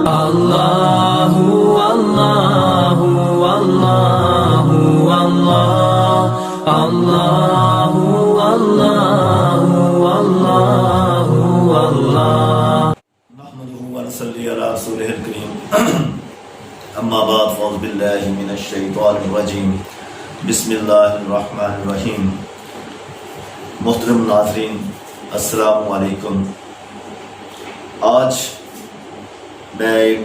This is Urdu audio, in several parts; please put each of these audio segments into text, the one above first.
Allahu Allahu Allahu Allah Allahu Allahu Allahu Allah نحمده ونصلي على رسوله الكريم اما بعد فاعوذ بالله من الشیطان الرجیم بسم اللہ الرحمن الرحیم. محترم ناظرین السلام علیکم. آج میں ایک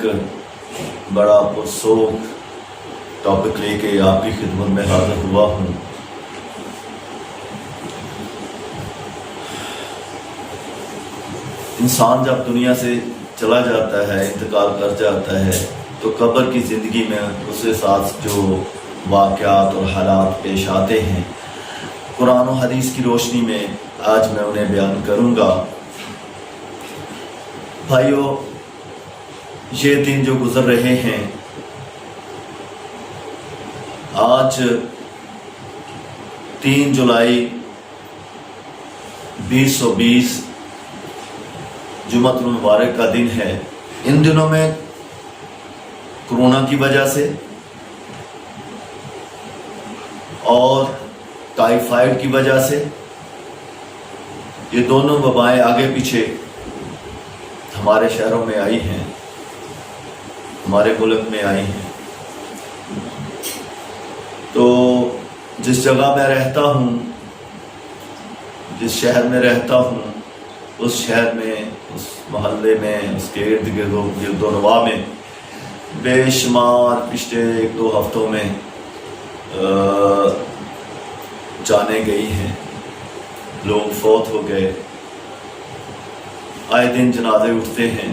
بڑا پرسوگ ٹاپک لے کے آپ کی خدمت میں حاضر ہوا ہوں. انسان جب دنیا سے چلا جاتا ہے، انتقال کر جاتا ہے، تو قبر کی زندگی میں اس کے ساتھ جو واقعات اور حالات پیش آتے ہیں، قرآن و حدیث کی روشنی میں آج میں انہیں بیان کروں گا. بھائیو، یہ دن جو گزر رہے ہیں، آج 3 جولائی 2020 جمعۃ المبارک کا دن ہے. ان دنوں میں کورونا کی وجہ سے اور ٹائیفائڈ کی وجہ سے یہ دونوں وبائیں آگے پیچھے ہمارے شہروں میں آئی ہیں، ہمارے ملک میں آئی ہیں. تو جس جگہ میں رہتا ہوں، جس شہر میں رہتا ہوں، اس شہر میں، اس محلے میں، اس کے گرد و نواح میں بے شمار پچھلے 1-2 ہفتوں میں جانیں گئی ہیں. لوگ فوت ہو گئے، آئے دن جنازے اٹھتے ہیں،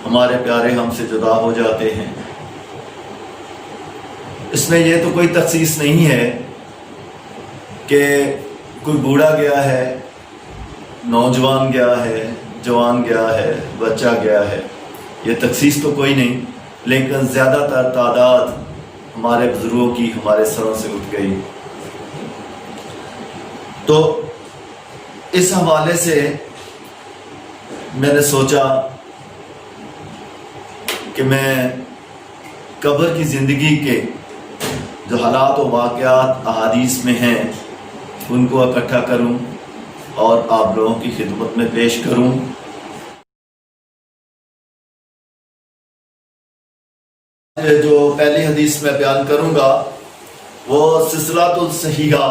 ہمارے پیارے ہم سے جدا ہو جاتے ہیں. اس میں یہ تو کوئی تخصیص نہیں ہے کہ کوئی بوڑھا گیا ہے، نوجوان گیا ہے، جوان گیا ہے، بچہ گیا ہے، یہ تخصیص تو کوئی نہیں. لیکن زیادہ تر تعداد ہمارے بزرگوں کی ہمارے سروں سے اٹھ گئی. تو اس حوالے سے میں نے سوچا کہ میں قبر کی زندگی کے جو حالات و واقعات احادیث میں ہیں ان کو اکٹھا کروں اور آپ لوگوں کی خدمت میں پیش کروں. جو پہلی حدیث میں بیان کروں گا وہ سلسلۃ الصحیحہ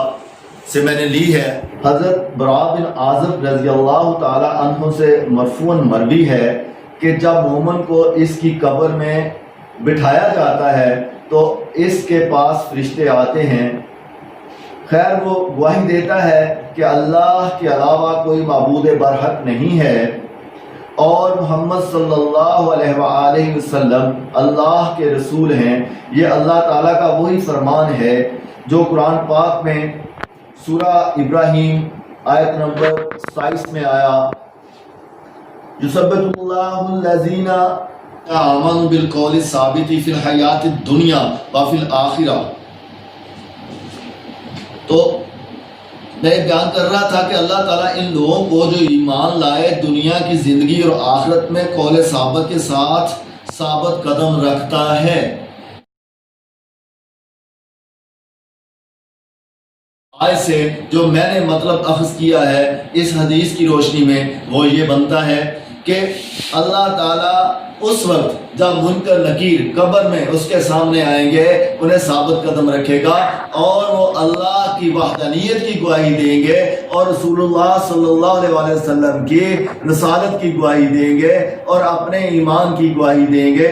سے میں نے لی ہے. حضرت براء بن عازب رضی اللہ تعالی عنہ سے مرفوعاً مروی ہے کہ جب مومن کو اس کی قبر میں بٹھایا جاتا ہے تو اس کے پاس فرشتے آتے ہیں. خیر وہ گواہی دیتا ہے کہ اللہ کے علاوہ کوئی معبود برحق نہیں ہے اور محمد صلی اللہ علیہ وآلہ وسلم اللہ کے رسول ہیں. یہ اللہ تعالیٰ کا وہی فرمان ہے جو قرآن پاک میں سورہ ابراہیم آیت نمبر 27 میں آیا، یثبت اللہ الذین آمنوا بالقول الثابت فی الحیات الدنیا وفی الآخرہ. تو میں بیان کر رہا تھا کہ اللہ تعالیٰ ان لوگوں کو جو ایمان لائے دنیا کی زندگی اور آخرت میں قول ثابت کے ساتھ ثابت قدم رکھتا ہے. آیت سے جو میں نے مطلب اخذ کیا ہے اس حدیث کی روشنی میں وہ یہ بنتا ہے کہ اللہ تعالیٰ اس وقت جب منکر نکیر قبر میں اس کے سامنے آئیں گے انہیں ثابت قدم رکھے گا اور وہ اللہ کی وحدانیت کی گواہی دیں گے اور رسول اللہ صلی اللہ علیہ وسلم کی رسالت کی گواہی دیں گے اور اپنے ایمان کی گواہی دیں گے.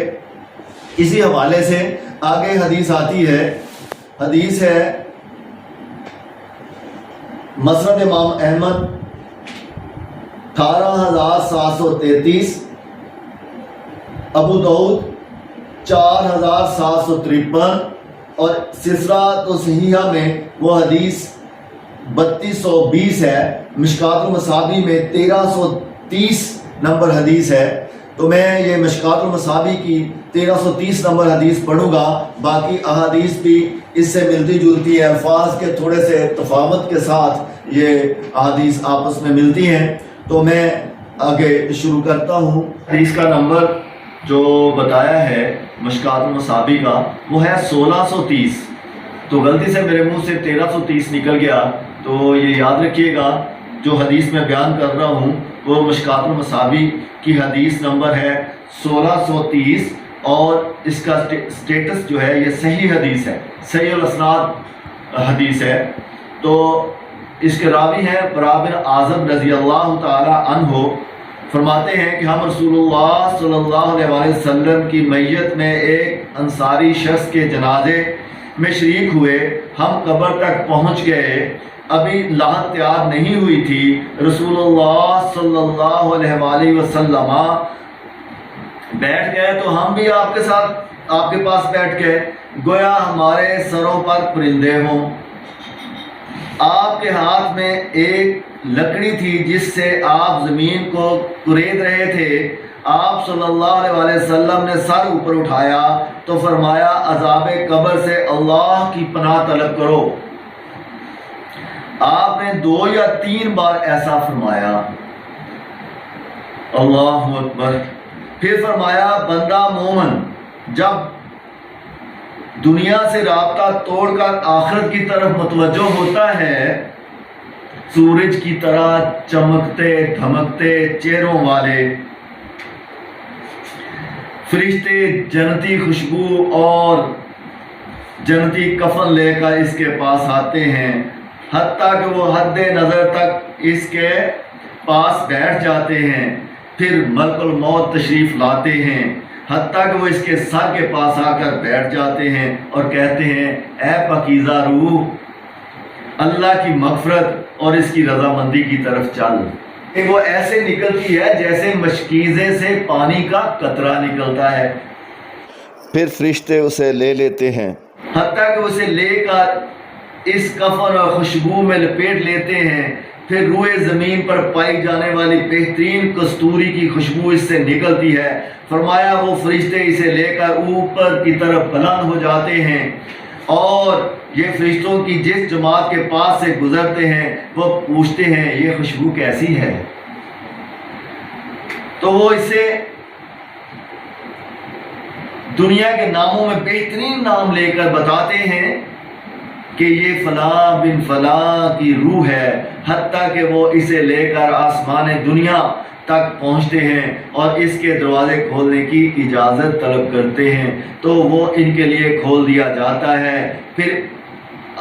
اسی حوالے سے آگے حدیث آتی ہے. حدیث ہے مسند امام احمد 18733، ابو داؤد 4753 اور سلسلۃ الصحیحہ میں وہ حدیث 3220 ہے. مشکات المصابیح میں 1330 نمبر حدیث ہے. تو میں یہ مشکات المصابیح کی 1330 نمبر حدیث پڑھوں گا. باقی احادیث بھی اس سے ملتی جلتی ہے، الفاظ کے تھوڑے سے تفاوت کے ساتھ یہ احادیث آپس میں ملتی ہیں. تو میں آگے شروع کرتا ہوں. حدیث کا نمبر جو بتایا ہے مشکات المصابی کا وہ ہے 1630، تو غلطی سے میرے منہ سے 1330 نکل گیا، تو یہ یاد رکھیے گا جو حدیث میں بیان کر رہا ہوں وہ مشکات المصابی کی حدیث نمبر ہے 1630، اور اس کا سٹیٹس جو ہے یہ صحیح حدیث ہے، صحیح الاسناد حدیث ہے۔ تو اس کے راوی ہیں براء بن عازب رضی اللہ تعالی عنہ، فرماتے ہیں کہ ہم رسول اللہ صلی اللہ علیہ وسلم کی میت میں ایک انصاری شخص کے جنازے میں شریک ہوئے، ہم قبر تک پہنچ گئے، ابھی لحد تیار نہیں ہوئی تھی، رسول اللہ صلی اللہ علیہ وآلہ وسلم بیٹھ گئے تو ہم بھی آپ کے ساتھ آپ کے پاس بیٹھ گئے، گویا ہمارے سروں پر پرندے ہوں۔ آپ کے ہاتھ میں ایک لکڑی تھی جس سے آپ زمین کو کورید رہے تھے، آپ صلی اللہ علیہ وسلم نے سر اوپر اٹھایا تو فرمایا عذاب قبر سے اللہ کی پناہ طلب کرو۔ آپ نے 2 یا 3 بار ایسا فرمایا، اللہ اکبر۔ پھر فرمایا بندہ مومن جب دنیا سے رابطہ توڑ کر آخرت کی طرف متوجہ ہوتا ہے، سورج کی طرح چمکتے دھمکتے چہروں والے فرشتے جنتی خوشبو اور جنتی کفن لے کر اس کے پاس آتے ہیں، حتیٰ کہ وہ حد نظر تک اس کے پاس بیٹھ جاتے ہیں، پھر ملک الموت تشریف لاتے ہیں، حتیٰ کہ وہ اس کے سر کے پاس آ کر بیٹھ جاتے ہیں اور کہتے ہیں اے پاکیزہ روح، اللہ کی مغفرت اور اس کی رضامندی کی طرف چل۔ وہ ایسے نکلتی ہے جیسے مشکیزے سے پانی کا قطرہ نکلتا ہے، پھر فرشتے اسے لے لیتے ہیں، حتیٰ کہ اسے لے کر اس کفن اور خوشبو میں لپیٹ لیتے ہیں، پھر روئے زمین پر پائی جانے والی بہترین کستوری کی خوشبو اس سے نکلتی ہے۔ فرمایا وہ فرشتے اسے لے کر اوپر کی طرف بلند ہو جاتے ہیں، اور یہ فرشتوں کی جس جماعت کے پاس سے گزرتے ہیں وہ پوچھتے ہیں یہ خوشبو کیسی ہے، تو وہ اسے دنیا کے ناموں میں بہترین نام لے کر بتاتے ہیں کہ یہ فلاں بن فلاں کی روح ہے، حتیٰ کہ وہ اسے لے کر آسمان دنیا تک پہنچتے ہیں اور اس کے دروازے کھولنے کی اجازت طلب کرتے ہیں، تو وہ ان کے لیے کھول دیا جاتا ہے، پھر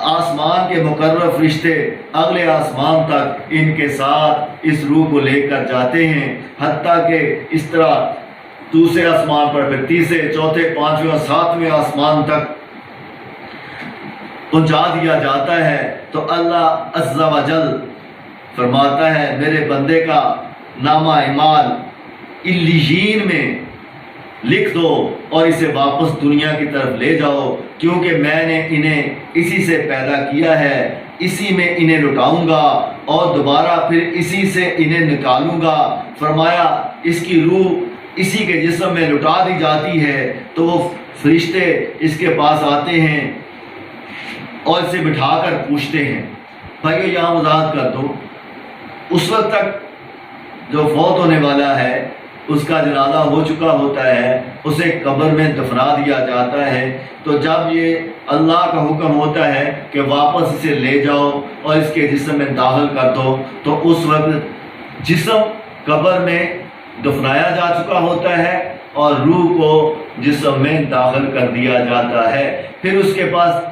آسمان کے مقرر فرشتے اگلے آسمان تک ان کے ساتھ اس روح کو لے کر جاتے ہیں، حتیٰ کہ اس طرح دوسرے آسمان پر، پھر تیسرے، چوتھے، پانچویں اور ساتویں آسمان تک پہنچا دیا جاتا ہے۔ تو اللہ عز و جل فرماتا ہے میرے بندے کا نامہ اعمال علیین میں لکھ دو اور اسے واپس دنیا کی طرف لے جاؤ، کیونکہ میں نے انہیں اسی سے پیدا کیا ہے، اسی میں انہیں لٹاؤں گا اور دوبارہ پھر اسی سے انہیں نکالوں گا۔ فرمایا اس کی روح اسی کے جسم میں لٹا دی جاتی ہے، تو وہ فرشتے اس کے پاس آتے ہیں اور اسے بٹھا کر پوچھتے ہیں۔ بھائیو یہاں وضاحت کر دو، اس وقت تک جو فوت ہونے والا ہے اس کا جنازہ ہو چکا ہوتا ہے، اسے قبر میں دفنا دیا جاتا ہے، تو جب یہ اللہ کا حکم ہوتا ہے کہ واپس اسے لے جاؤ اور اس کے جسم میں داخل کر دو، تو اس وقت جسم قبر میں دفنایا جا چکا ہوتا ہے اور روح کو جسم میں داخل کر دیا جاتا ہے۔ پھر اس کے پاس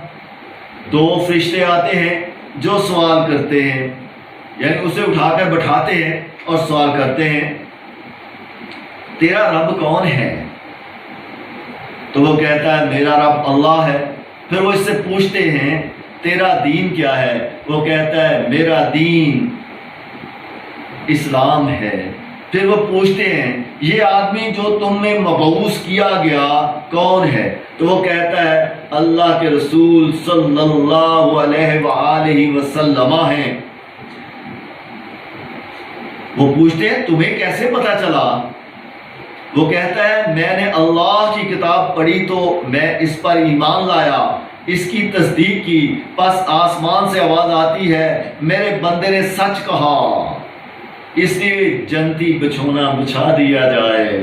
2 فرشتے آتے ہیں جو سوال کرتے ہیں، یعنی اسے اٹھا کر بٹھاتے ہیں اور سوال کرتے ہیں تیرا رب کون ہے؟ تو وہ کہتا ہے میرا رب اللہ ہے۔ پھر وہ اس سے پوچھتے ہیں تیرا دین کیا ہے؟ وہ کہتا ہے میرا دین اسلام ہے۔ پھر وہ پوچھتے ہیں یہ آدمی جو تم میں مبعوث کیا گیا کون ہے؟ تو وہ کہتا ہے اللہ کے رسول صلی اللہ علیہ وآلہ وسلم ہیں۔ وہ پوچھتے ہیں تمہیں کیسے پتا چلا؟ وہ کہتا ہے میں نے اللہ کی کتاب پڑھی تو میں اس پر ایمان لایا، اس کی تصدیق کی، پس آسمان سے آواز آتی ہے میرے بندے نے سچ کہا، اس لیے جنتی بچھونا بچھا دیا جائے۔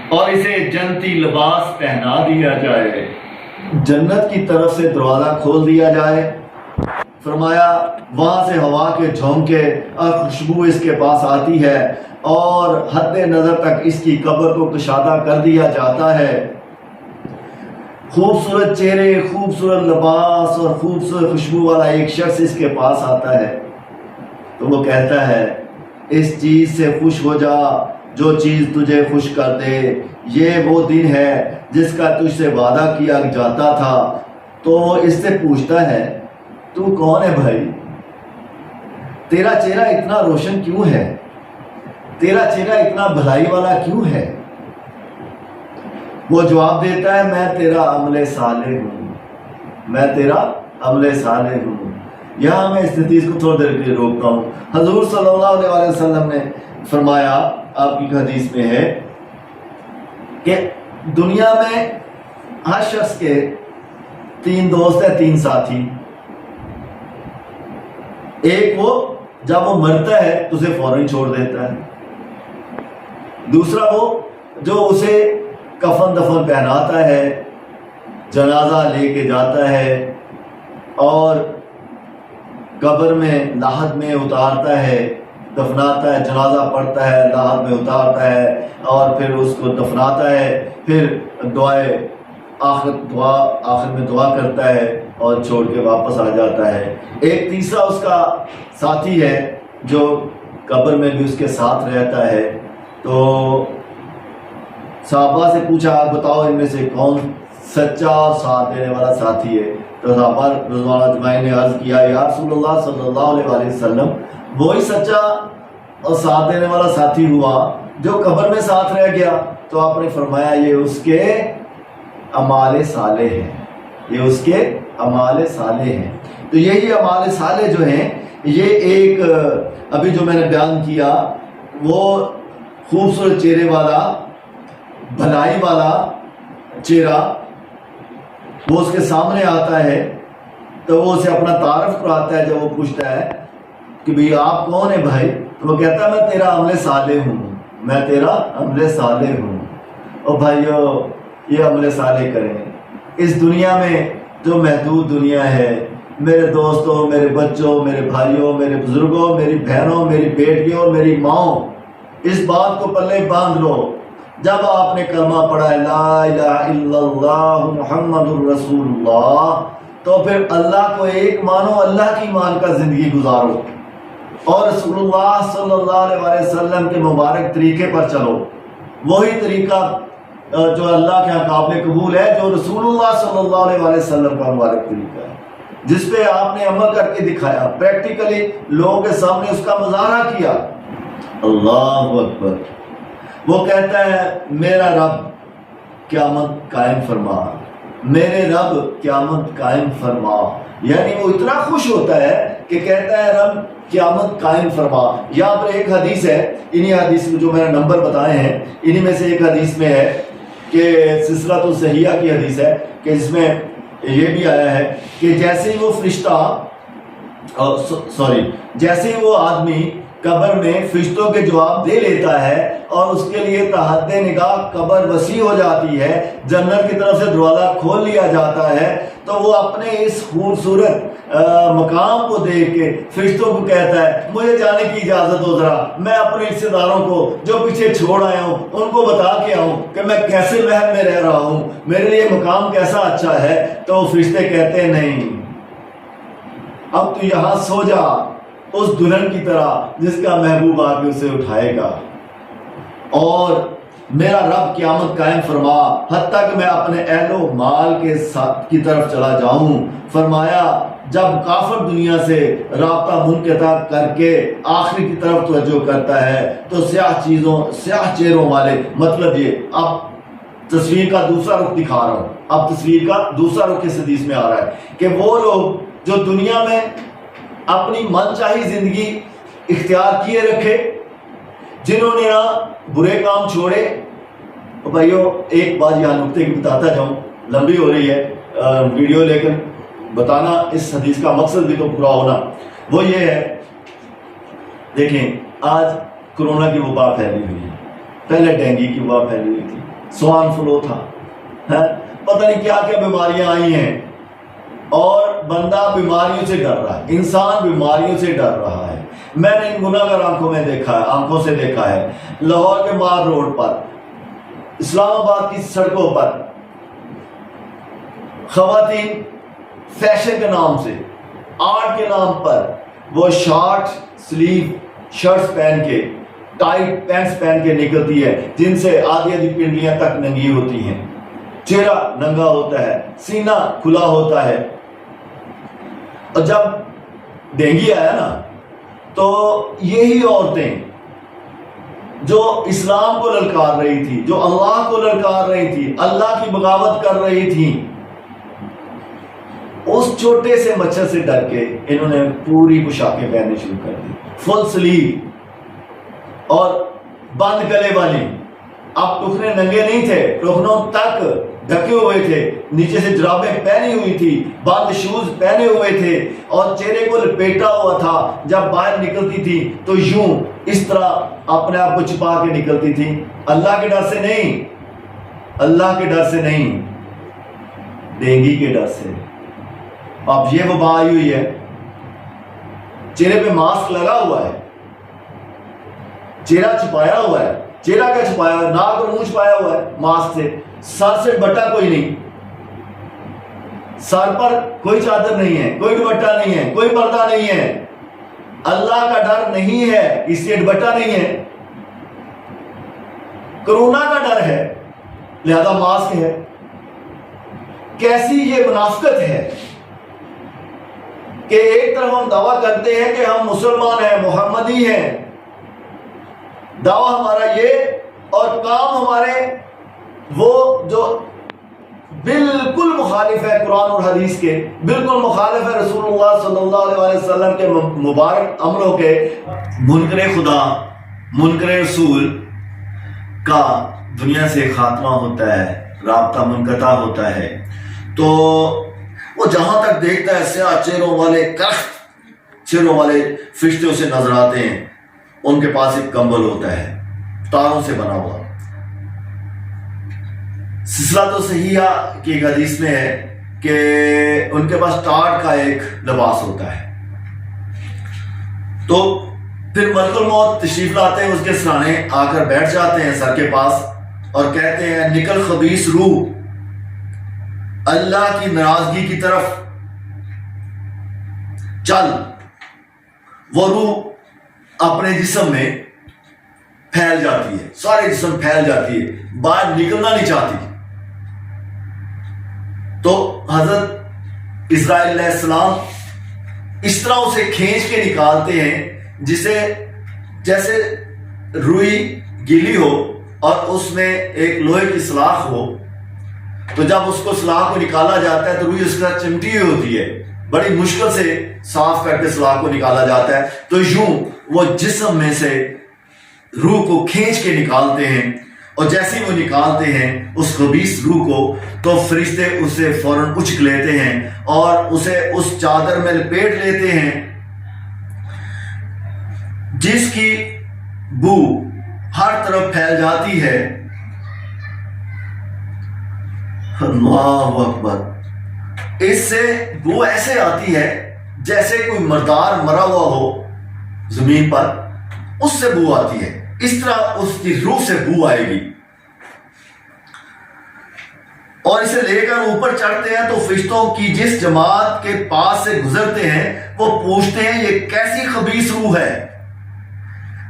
اور اسے جنتی لباس پہنا دیا جائے، جنت کی طرف سے دروازہ کھول دیا جائے۔ فرمایا وہاں سے ہوا کے جھونکے اور خوشبو اس کے پاس آتی ہے اور حد نظر تک اس کی قبر کو کشادہ کر دیا جاتا ہے۔ خوبصورت چہرے، خوبصورت لباس اور خوبصورت خوشبو والا ایک شخص اس کے پاس آتا ہے تو وہ کہتا ہے اس چیز سے خوش ہو جا جو چیز تجھے خوش کر دے، یہ وہ دن ہے جس کا تجھ سے وعدہ کیا جاتا تھا۔ تو وہ اس سے پوچھتا ہے تو کون ہے بھائی؟ تیرا چہرہ اتنا روشن کیوں ہے؟ تیرا چہرہ اتنا بھلائی والا کیوں ہے؟ وہ جواب دیتا ہے میں تیرا عمل صالح ہوں، میں تیرا عمل صالح ہوں۔ یہاں میں اس حدیث کو تھوڑی دیر کے لیے روکتا ہوں۔ حضور صلی اللہ علیہ وسلم نے فرمایا، آپ کی حدیث میں ہے کہ دنیا میں ہر شخص کے 3 دوست ہیں، 3 ساتھی۔ ایک وہ جب وہ مرتا ہے تو اسے فوراً چھوڑ دیتا ہے، دوسرا وہ جو اسے کفن دفن پہناتا ہے، جنازہ لے کے جاتا ہے اور قبر میں لاحد میں اتارتا ہے، دفناتا ہے، جنازہ پڑھتا ہے، لاحد میں اتارتا ہے اور پھر اس کو دفناتا ہے، پھر آخر میں دعا کرتا ہے اور چھوڑ کے واپس آ جاتا ہے۔ ایک تیسرا اس کا ساتھی ہے جو قبر میں بھی اس کے ساتھ رہتا ہے۔ تو صحابہ سے پوچھا آپ بتاؤ ان میں سے کون سچا ساتھ دینے والا ساتھی ہے؟ تو صحابہ رضوان اللہ اجمعین نے عرض کیا یا رسول اللہ صلی اللہ علیہ وسلم وہی سچا اور ساتھ دینے والا ساتھی ہوا جو قبر میں ساتھ رہ گیا۔ تو آپ نے فرمایا یہ اس کے اعمال صالح ہیں، یہ اس کے اعمال صالح ہیں۔ تو یہی اعمال صالح جو ہیں یہ ایک ابھی جو میں نے بیان کیا وہ خوبصورت چہرے والا، بھلائی والا چہرہ وہ اس کے سامنے آتا ہے تو وہ اسے اپنا تعارف کراتا ہے۔ جب وہ پوچھتا ہے کہ بھئی آپ کون ہیں بھائی، تو وہ کہتا ہے میں تیرا عمل صالح ہوں، میں تیرا عمل صالح ہوں۔ اور بھائیو یہ عمل صالح کریں۔ اس دنیا میں جو محدود دنیا ہے، میرے دوستوں، میرے بچوں، میرے بھائیوں، میرے بزرگوں، میری بہنوں، میری بیٹیوں، میری ماؤں، اس بات کو پلے باندھ لو جب آپ نے کلمہ پڑھا ہے لا الہ الا اللہ محمد الرسول اللہ، تو پھر اللہ کو ایک مانو، اللہ کی مان کا زندگی گزارو اور رسول اللہ صلی اللہ علیہ وسلم کے مبارک طریقے پر چلو۔ وہی طریقہ جو اللہ کے یہاں قابل قبول ہے، جو رسول اللہ صلی اللہ علیہ وسلم کا مبارک طریقہ ہے، جس پہ آپ نے عمل کر کے دکھایا، پریکٹیکلی لوگوں کے سامنے اس کا مظاہرہ کیا۔ اللہ اکبر۔ وہ کہتا ہے میرا رب قیامت قائم فرما، میرے رب قیامت قائم فرما، یعنی وہ اتنا خوش ہوتا ہے کہ کہتا ہے رب قیامت قائم فرما۔ یہاں پر ایک حدیث ہے، انہی حدیث میں جو میں نے نمبر بتائے ہیں انہی میں سے ایک حدیث میں ہے کہ سلسلۃ الصحیحہ کی حدیث ہے کہ جس میں یہ بھی آیا ہے کہ جیسے ہی وہ فرشتہ جیسے ہی وہ آدمی قبر میں فرشتوں کے جواب دے لیتا ہے اور اس کے لیے تحت نگاہ قبر وسیع ہو جاتی ہے، جنت کی طرف سے دروازہ کھول لیا جاتا ہے، تو وہ اپنے اس خوبصورت مقام کو دیکھ کے فرشتوں کو کہتا ہے مجھے جانے کی اجازت دو، ذرا میں اپنے رشتے داروں کو جو پیچھے چھوڑ آیا ہوں ان کو بتا کے آؤں کہ میں کیسے محل میں رہ رہا ہوں، میرے لیے مقام کیسا اچھا ہے۔ تو فرشتے کہتے ہیں نہیں، اب تو یہاں سو جا اس دلہن کی طرح جس کا محبوب آ کے اسے اٹھائے گا، اور میرا رب قیامت قائم فرما حتیٰ کہ میں اپنے اہل و مال کے ساتھ کی طرف چلا جاؤں۔ فرمایا جب کافر دنیا سے رابطہ منقطع کر کے آخری کی طرف توجہ کرتا ہے تو سیاہ چہروں والے، مطلب یہ اب تصویر کا دوسرا رخ دکھا رہا ہوں، اب تصویر کا دوسرا رخ اس حدیث میں آ رہا ہے کہ وہ لوگ جو دنیا میں اپنی من چاہی زندگی اختیار کیے رکھے، جنہوں نے نہ برے کام چھوڑے۔ بھائیو ایک بات یہاں نکتے کی بتاتا جاؤں، لمبی ہو رہی ہے ویڈیو، لیکن بتانا اس حدیث کا مقصد بھی تو پورا ہونا، وہ یہ ہے دیکھیں آج کرونا کی وبا پھیلی ہوئی ہے، پہلے ڈینگی کی وبا پھیلی ہوئی تھی، سوان فلو تھا، پتہ نہیں کیا کیا بیماریاں آئی ہیں، اور بندہ بیماریوں سے ڈر رہا ہے، انسان بیماریوں سے ڈر رہا ہے۔ میں نے ان گناہگار آنکھوں سے دیکھا ہے لاہور کے مار روڈ پر، اسلام آباد کی سڑکوں پر خواتین فیشن کے نام سے، آرٹ کے نام پر وہ شارٹ سلیو شرٹس پہن کے، ٹائٹ پینٹس پہن کے نکلتی ہے، جن سے آدھی آدھی پنڈلیاں تک ننگی ہوتی ہیں، چہرہ ننگا ہوتا ہے، سینہ کھلا ہوتا ہے۔ اور جب ڈینگی آیا نا تو یہی عورتیں جو اسلام کو للکار رہی تھی، جو اللہ کو للکار رہی تھی، اللہ کی بغاوت کر رہی تھی، اس چھوٹے سے مچھر سے ڈر کے انہوں نے پوری پوشاکیں پہننے شروع کر دی، فل سلیو اور بند گلے والی۔ اب ٹخنے ننگے نہیں تھے، ٹخنوں تک ڈھکے ہوئے تھے، نیچے سے جرابیں پہنی ہوئی تھی، بند شوز پہنے ہوئے تھے، اور چہرے کو لپیٹا ہوا تھا۔ جب باہر نکلتی تھی تو یوں اس طرح اپنے آپ کو چھپا کے نکلتی تھی، اللہ کے ڈر سے نہیں، اللہ کے ڈر سے نہیں، ڈینگی کے ڈر سے۔ اب یہ وبا آئی ہوئی ہے، چہرے پہ ماسک لگا ہوا ہے، چہرہ چھپایا ہوا ہے، چہرہ کیا چھپایا ہوا ہے، ناک اور منہ چھپایا ہوا ہے ماسک سے، سر سے بٹا کوئی نہیں، سر پر کوئی چادر نہیں ہے، کوئی دوپٹہ نہیں ہے، کوئی پردہ نہیں ہے، اللہ کا ڈر نہیں ہے، اس لیے دوپٹہ نہیں ہے، کرونا کا ڈر ہے لہذا ماسک ہے۔ کیسی یہ منافقت ہے کہ ایک طرف ہم دعویٰ کرتے ہیں کہ ہم مسلمان ہیں، محمدی ہیں، دعویٰ ہمارا یہ، اور کام ہمارے وہ جو بالکل مخالف ہے قرآن اور حدیث کے، بالکل مخالف ہے رسول اللہ صلی اللہ علیہ وسلم کے مبارک عملوں کے۔ منکر خدا، منکر رسول کا دنیا سے خاتمہ ہوتا ہے، رابطہ منقطع ہوتا ہے، تو وہ جہاں تک دیکھتا ہے سیاہ چہروں والے کشت چہروں والے فرشتے اسے نظر آتے ہیں، ان کے پاس ایک کمبل ہوتا ہے تاروں سے بنا ہوا۔ سلسلہ صحیحہ کی ایک حدیث میں ہے کہ ان کے پاس ٹاٹ کا ایک لباس ہوتا ہے، تو پھر ملک الموت تشریف لاتے ہیں، اس کے سرانے آ کر بیٹھ جاتے ہیں سر کے پاس اور کہتے ہیں نکل خبیث روح اللہ کی ناراضگی کی طرف چل۔ وہ روح اپنے جسم میں پھیل جاتی ہے، سارے جسم پھیل جاتی ہے، باہر نکلنا نہیں چاہتی۔ تو حضرت اسرائیل علیہ السلام اس طرح اسے کھینچ کے نکالتے ہیں جیسے روئی گیلی ہو اور اس میں ایک لوہے کی سلاخ ہو، تو جب اس کو سلاخ کو نکالا جاتا ہے تو روئی اس کے ساتھ چمٹی ہوئی ہوتی ہے، بڑی مشکل سے صاف کر کے سلاخ کو نکالا جاتا ہے، تو یوں وہ جسم میں سے روح کو کھینچ کے نکالتے ہیں، اور جیسے ہی وہ نکالتے ہیں اس خبیث روح کو، تو فرشتے اسے فوراً اچک لیتے ہیں اور اسے اس چادر میں لپیٹ لیتے ہیں جس کی بو ہر طرف پھیل جاتی ہے۔ اللہ اکبر، اس سے بو ایسے آتی ہے جیسے کوئی مردار مرا ہوا ہو زمین پر، اس سے بو آتی ہے، اس طرح اس کی روح سے بو آئے گی۔ اور اسے لے کر اوپر چڑھتے ہیں تو فرشتوں کی جس جماعت کے پاس سے گزرتے ہیں وہ پوچھتے ہیں یہ کیسی خبیث روح ہے؟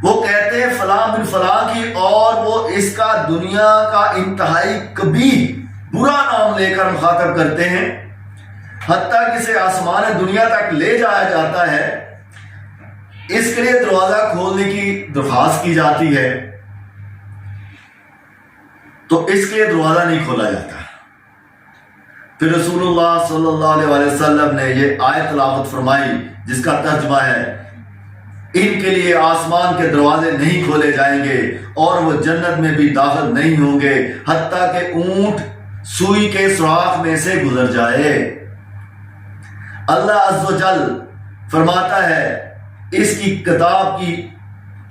وہ کہتے ہیں فلاں بن فلاں کی، اور وہ اس کا دنیا کا انتہائی قبیح برا نام لے کر مخاطب کرتے ہیں، حتیٰ کہ اسے آسمان دنیا تک لے جایا جاتا ہے، اس کے لیے دروازہ کھولنے کی درخواست کی جاتی ہے تو اس کے لیے دروازہ نہیں کھولا جاتا۔ پھر رسول اللہ صلی اللہ علیہ وسلم نے یہ آیت تلاوت فرمائی جس کا ترجمہ ہے ان کے لیے آسمان کے دروازے نہیں کھولے جائیں گے اور وہ جنت میں بھی داخل نہیں ہوں گے حتیٰ کہ اونٹ سوئی کے سوراخ میں سے گزر جائے۔ اللہ عز و جل فرماتا ہے اس کی کتاب کی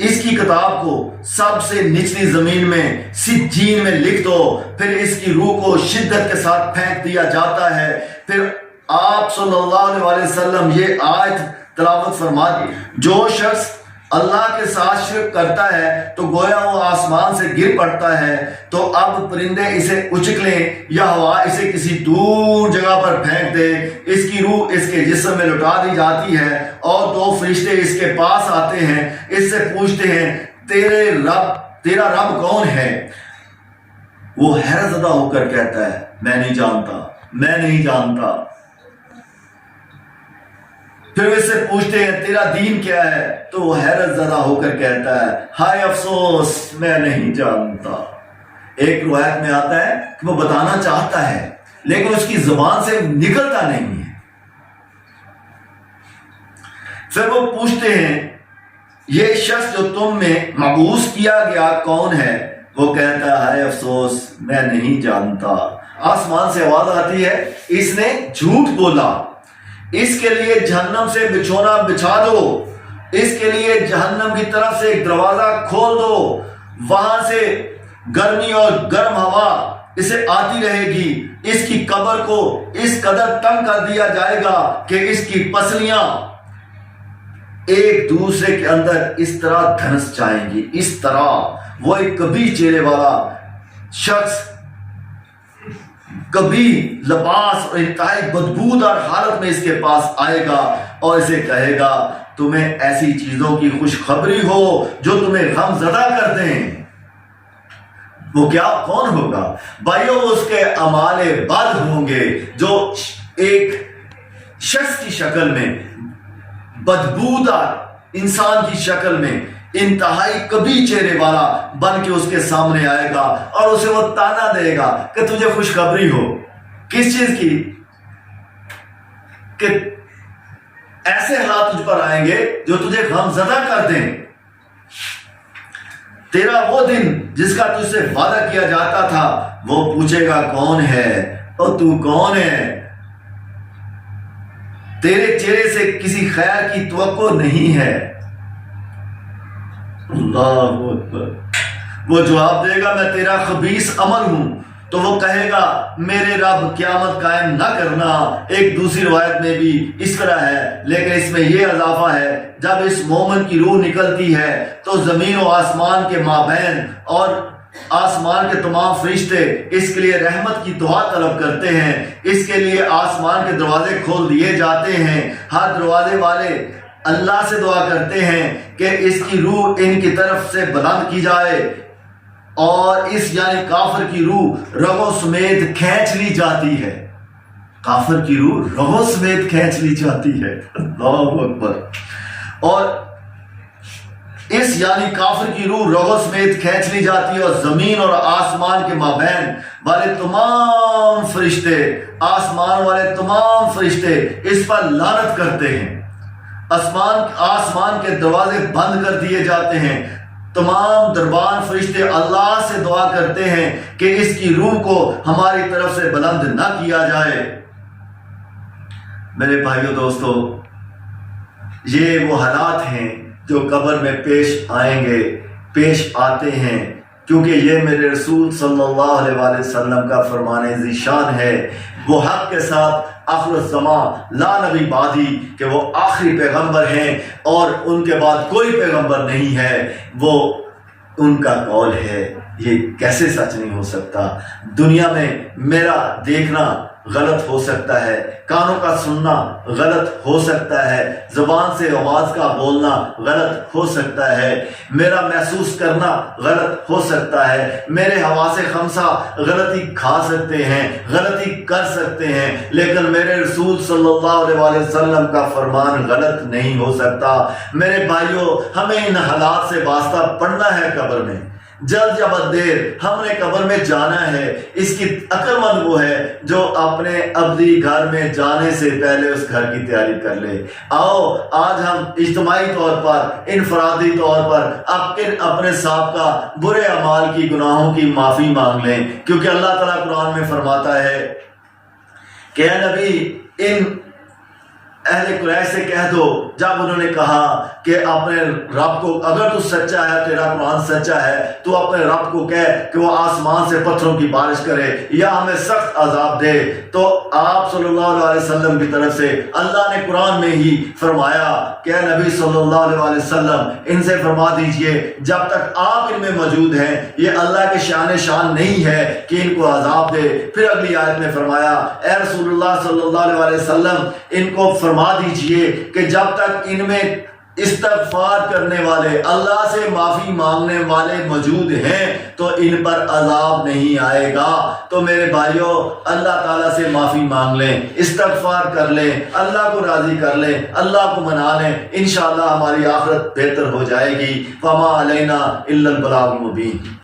اس کی کتاب کو سب سے نچلی زمین میں سجین میں لکھ دو، پھر اس کی روح کو شدت کے ساتھ پھینک دیا جاتا ہے۔ پھر آپ صلی اللہ علیہ وسلم یہ آیت تلاوت فرما دی، جو شخص اللہ کے ساتھ شرک کرتا ہے تو گویا وہ آسمان سے گر پڑتا ہے، تو اب پرندے اسے اچک لیں یا ہوا اسے کسی دور جگہ پر پھینک دے، اس کی روح اس کے جسم میں لٹا دی جاتی ہے، اور دو فرشتے اس کے پاس آتے ہیں، اس سے پوچھتے ہیں تیرا رب کون ہے؟ وہ حیرت زدہ ہو کر کہتا ہے میں نہیں جانتا، میں نہیں جانتا۔ پھر وہ اس سے پوچھتے ہیں تیرا دین کیا ہے؟ تو وہ حیرت زدہ ہو کر کہتا ہے ہائے افسوس میں نہیں جانتا۔ ایک روایت میں آتا ہے کہ وہ بتانا چاہتا ہے لیکن اس کی زبان سے نکلتا نہیں ہے۔ پھر وہ پوچھتے ہیں یہ شخص جو تم میں مبعوث کیا گیا کون ہے؟ وہ کہتا ہے ہائے افسوس میں نہیں جانتا۔ آسمان سے آواز آتی ہے اس نے جھوٹ بولا، اس کے لیے جہنم سے بچھونا بچھا دو، اس کے لیے جہنم کی طرف سے ایک دروازہ کھول دو، وہاں سے گرمی اور گرم ہوا اسے آتی رہے گی، اس کی قبر کو اس قدر تنگ کر دیا جائے گا کہ اس کی پسلیاں ایک دوسرے کے اندر اس طرح دھنس جائیں گی۔ اس طرح وہ ایک کبھی چہرے والا شخص کبھی لباس اور انتہائی بدبودار حالت میں اس کے پاس آئے گا اور اسے کہے گا تمہیں ایسی چیزوں کی خوشخبری ہو جو تمہیں غم زدہ کر دیں۔ وہ کیا کون ہوگا؟ بھائیو اس کے اعمال بد ہوں گے جو ایک شخص کی شکل میں، بدبودار انسان کی شکل میں، انتہائی کبھی چہرے والا بن کے اس کے سامنے آئے گا اور اسے وہ تانا دے گا کہ تجھے خوشخبری ہو۔ کس چیز کی؟ کہ ایسے حالات تجھ پر آئیں گے جو تجھے غم زدہ کر دیں۔ تیرا وہ دن جس کا تجھ سے وعدہ کیا جاتا تھا، وہ پوچھے گا کون ہے اور تو کون ہے؟ تیرے چہرے سے کسی خیر کی توقع نہیں ہے۔ اللہ اکبر۔ وہ جواب دے گا میں تیرا خبیث عمل ہوں، تو وہ کہے گا میرے رب قیامت قائم نہ کرنا۔ ایک دوسری روایت میں بھی اس طرح ہے، لیکن اس میں یہ اضافہ ہے جب اس مومن کی روح نکلتی ہے تو زمین و آسمان کے مابین اور آسمان کے تمام فرشتے اس کے لیے رحمت کی دعا طلب کرتے ہیں، اس کے لیے آسمان کے دروازے کھول دیے جاتے ہیں، ہر دروازے والے اللہ سے دعا کرتے ہیں کہ اس کی روح ان کی طرف سے بلند کی جائے، اور اس یعنی کافر کی روح رگوں سمیت کھینچ لی جاتی ہے۔ کافر کی روح رگوں سمیت کھینچ لی جاتی ہے۔ اللہ اکبر۔ اور اس یعنی کافر کی روح رگوں سمیت کھینچ لی جاتی ہے، اور زمین اور آسمان کے مابین والے تمام فرشتے، آسمان والے تمام فرشتے اس پر لعنت کرتے ہیں۔ آسمان کے دروازے بند کر دیے جاتے ہیں، تمام دربان فرشتے اللہ سے دعا کرتے ہیں کہ اس کی روح کو ہماری طرف سے بلند نہ کیا جائے۔ میرے بھائیو دوستو، یہ وہ حالات ہیں جو قبر میں پیش آئیں گے، پیش آتے ہیں، کیونکہ یہ میرے رسول صلی اللہ علیہ وآلہ وسلم کا فرمان ذیشان ہے۔ وہ حق کے ساتھ آخر الزمان لا نبی بعدی، کہ وہ آخری پیغمبر ہیں اور ان کے بعد کوئی پیغمبر نہیں ہے، وہ ان کا قول ہے۔ یہ کیسے سچ نہیں ہو سکتا؟ دنیا میں میرا دیکھنا غلط ہو سکتا ہے، کانوں کا سننا غلط ہو سکتا ہے، زبان سے آواز کا بولنا غلط ہو سکتا ہے، میرا محسوس کرنا غلط ہو سکتا ہے، میرے حواس خمسہ غلطی کھا سکتے ہیں، غلطی کر سکتے ہیں، لیکن میرے رسول صلی اللہ علیہ وآلہ وسلم کا فرمان غلط نہیں ہو سکتا۔ میرے بھائیوں، ہمیں ان حالات سے واسطہ پڑنا ہے۔ قبر میں جلد یا بد دیر ہم نے قبر میں جانا ہے۔ اس کی عقل مند وہ ہے جو اپنے ابدی گھر میں جانے سے پہلے اس گھر کی تیاری کر لے۔ آؤ آج ہم اجتماعی طور پر، انفرادی طور پر اپنے سابقہ برے اعمال کی، گناہوں کی معافی مانگ لیں، کیونکہ اللہ تعالیٰ قرآن میں فرماتا ہے کہ اے نبی، ان اہل قریش سے کہہ دو جب انہوں نے کہا کہ اپنے رب کو اگر تو سچا ہے تیرا قرآن سچا ہے تو اپنے رب کو کہہ کہ وہ آسمان سے پتھروں کی بارش کرے یا ہمیں سخت عذاب دے، تو آپ صلی اللہ علیہ وسلم کی طرف سے اللہ نے قرآن میں ہی فرمایا کہ اے نبی صلی اللہ علیہ وسلم ان سے فرما دیجئے جب تک آپ ان میں موجود ہیں یہ اللہ کے شان نہیں ہے کہ ان کو عذاب دے۔ پھر اگلی آیت میں فرمایا اے رسول اللہ صلی اللہ علیہ وسلم ان کو فرما دیجئے کہ جب تک ان میں استغفار کرنے والے اللہ سے معافی مانگنے والے موجود ہیں تو ان پر عذاب نہیں آئے گا۔ تو میرے بھائیوں اللہ تعالیٰ سے معافی مانگ لیں، استغفار کر لیں، اللہ کو راضی کر لیں، اللہ کو منا لیں، انشاءاللہ ہماری آخرت بہتر ہو جائے گی۔ وما علینا الا البلاغ المبین۔